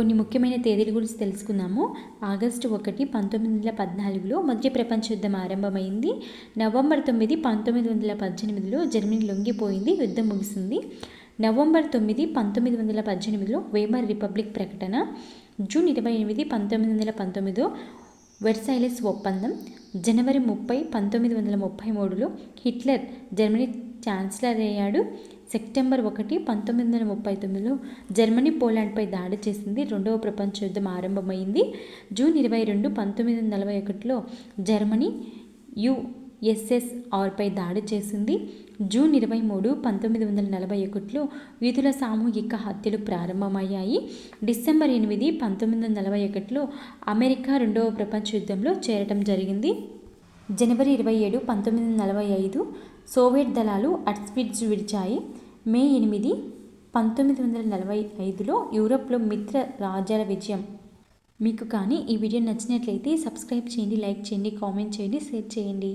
కొన్ని ముఖ్యమైన తేదీల గురించి తెలుసుకుందాము. ఆగస్టు 1, 1914లో మొదటి ప్రపంచ యుద్ధం ఆరంభమైంది. నవంబర్ 9, 1918లో జర్మనీ లొంగిపోయింది, యుద్ధం ముగిసింది. నవంబర్ 9, 1918లో వేమర్ రిపబ్లిక్ ప్రకటన. జూన్ 28, 1919 వెర్సైలెస్ ఒప్పందం. జనవరి 30, 1933లో హిట్లర్ జర్మనీ ఛాన్సలర్ అయ్యాడు. సెప్టెంబర్ 1, 1939లో జర్మనీ పోలాండ్పై దాడి చేసింది. రెండవ ప్రపంచ యుద్ధం ఆరంభమైంది. జూన్ 22, 1941లో జర్మనీ యుఎస్ఎస్ఆర్పై దాడి చేసింది. జూన్ 23, 1941లో యూదుల సామూహిక హత్యలు ప్రారంభమయ్యాయి. డిసెంబర్ 8, 1941లో అమెరికా రెండవ ప్రపంచ యుద్ధంలో చేరటం జరిగింది. జనవరి 27, 1945 సోవియట్ దళాలు అట్స్విట్జ్ విడిచాయి. మే 8, 1945లో యూరోప్లో మిత్ర రాజ్యాల విజయం. మీకు కానీ ఈ వీడియో నచ్చినట్లయితే సబ్స్క్రైబ్ చేయండి, లైక్ చేయండి, కామెంట్ చేయండి, షేర్ చేయండి.